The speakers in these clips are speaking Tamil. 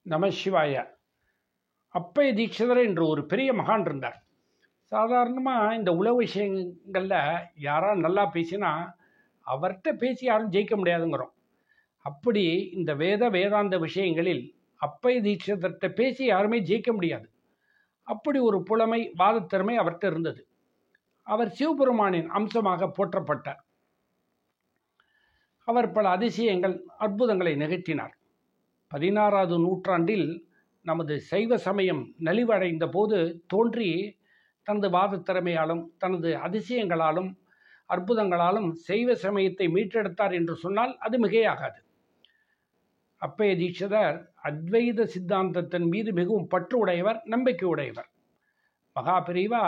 நமசிவாய. அப்பய தீட்சிதர் என்று ஒரு பெரிய மகான் இருந்தார். சாதாரணமாக இந்த உலக விஷயங்களில் யாராவது நல்லா பேசினா அவர்கிட்ட பேசி யாரும் ஜெயிக்க முடியாதுங்கிறோம். அப்படி இந்த வேதாந்த விஷயங்களில் அப்பய தீட்சிதர்கிட்ட பேசி யாருமே ஜெயிக்க முடியாது. அப்படி ஒரு புலமை வாதத்திறமை அவர்கிட்ட இருந்தது. அவர் சிவபெருமானின் அம்சமாக போற்றப்பட்டார். அவர் பல அதிசயங்கள் அற்புதங்களை நிகழ்த்தினார். 16வது நூற்றாண்டில் நமது சைவ சமயம் நலிவடைந்த போது தோன்றி தனது வாத திறமையாலும் தனது அதிசயங்களாலும் அற்புதங்களாலும் சைவ சமயத்தை மீட்டெடுத்தார் என்று சொன்னால் அது மிகையாகாது. அப்பய தீட்சிதர் அத்வைத சித்தாந்தத்தின் மீது மிகவும் பற்று உடையவர், நம்பிக்கை உடையவர். மகாபிரிவா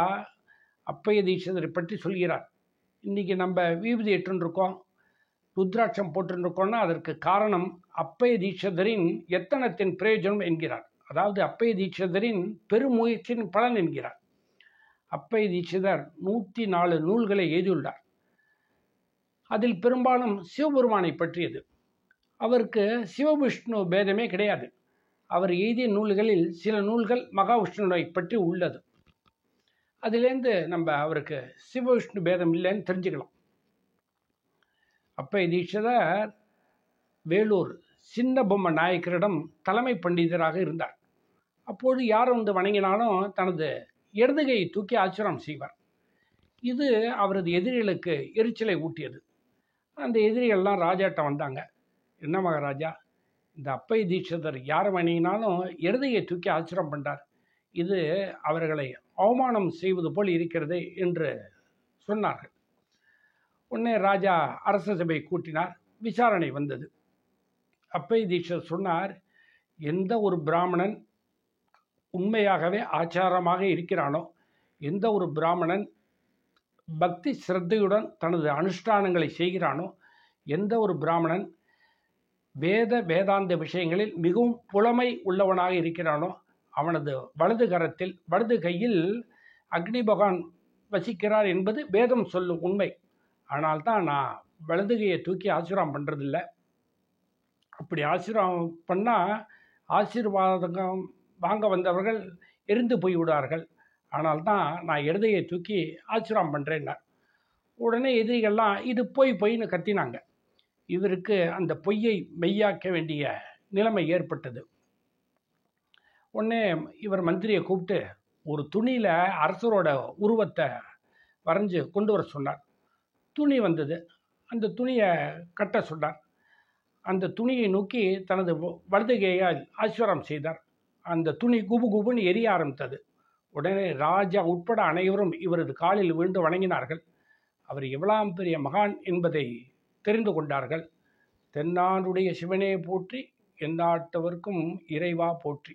அப்பய தீட்சிதரை பற்றி சொல்கிறார். இன்னைக்கு நம்ம விபூதி ஏற்றுருக்கோம், ருத்ராட்சம் போட்டிருக்கோம்னா அதற்கு காரணம் அப்பய தீட்சிதரின் எத்தனத்தின் பிரயோஜனம் என்கிறார். அதாவது அப்பய தீட்சிதரின் பெருமுயற்சியின் பலன் என்கிறார். அப்பய தீட்சிதர் 104 நூல்களை எழுதியுள்ளார். அதில் பெரும்பாலும் சிவபெருமானை பற்றியது. அவருக்கு சிவவிஷ்ணு பேதமே கிடையாது. அவர் எழுதிய நூல்களில் சில நூல்கள் மகாவிஷ்ணுவை பற்றி உள்ளது. அதிலேருந்து நம்ம அவருக்கு சிவவிஷ்ணு பேதம் இல்லைன்னு தெரிஞ்சுக்கலாம். அப்பய தீட்சிதர் வேலூர் சின்ன பொம்மை நாயக்கரிடம் தலைமை பண்டிதராக இருந்தார். அப்போது யார் வந்து வணங்கினாலும் தனது இடதுகையை தூக்கி ஆச்சரியம் செய்வார். இது அவரது எதிரிகளுக்கு எரிச்சலை ஊட்டியது. அந்த எதிரிகள்லாம் ராஜாட்ட வந்தாங்க. என்ன மகாராஜா, இந்த அப்பய தீட்சிதர் யாரை வணங்கினாலும் இடதுகையை தூக்கி ஆச்சரியம் பண்ணார், இது அவர்களை அவமானம் செய்வது போல் இருக்கிறது என்று சொன்னார்கள். உடனே ராஜா அரச சபை கூட்டினார். விசாரணை வந்தது. அப்பய தீட்சிதர் சொன்னார், எந்த ஒரு பிராமணன் உண்மையாகவே ஆச்சாரமாக இருக்கிறானோ, எந்த ஒரு பிராமணன் பக்தி சிரத்தையுடன் தனது அனுஷ்டானங்களை செய்கிறானோ, எந்த ஒரு பிராமணன் வேதாந்த விஷயங்களில் மிகவும் புலமை உள்ளவனாக இருக்கிறானோ, அவனது வலது கையில் அக்னி பகவான் வசிக்கிறார் என்பது வேதம் சொல்லும் உண்மை. ஆனால் தான் நான் வலது கையை தூக்கி ஆசீர்வாதம் பண்ணுறதில்ல. அப்படி ஆசீர்வாதம் பண்ணால் ஆசீர்வாதம் வாங்க வந்தவர்கள் எரிந்து போய்விடுவார்கள். ஆனால் தான் நான் இடதையை தூக்கி ஆசீர்வாதம் பண்ணுறேன்னார். உடனே எதிரிகள்லாம் இது பொய்ன்னு கத்தினாங்க. இவருக்கு அந்த பொய்யை மெய்யாக்க வேண்டிய நிலைமை ஏற்பட்டது. உடனே இவர் மந்திரியை கூப்பிட்டு ஒரு துணியில் அரசரோட உருவத்தை வரைஞ்சி கொண்டு வர சொன்னார். துணி வந்தது. அந்த துணியை கட்ட சொன்னார். அந்த துணியை நோக்கி தனது வலது கையால் ஆசீர்வாதம் செய்தார். அந்த துணி குபு குபுன்னு எரிய ஆரம்பித்தது. உடனே ராஜா உட்பட அனைவரும் இவரது காலில் விழுந்து வணங்கினார்கள். அவர் எவ்வளவு பெரிய மகான் என்பதை தெரிந்து கொண்டார்கள். தென்னாடுடைய சிவனே போற்றி, எந்நாட்டவர்க்கும் இறைவா போற்றி.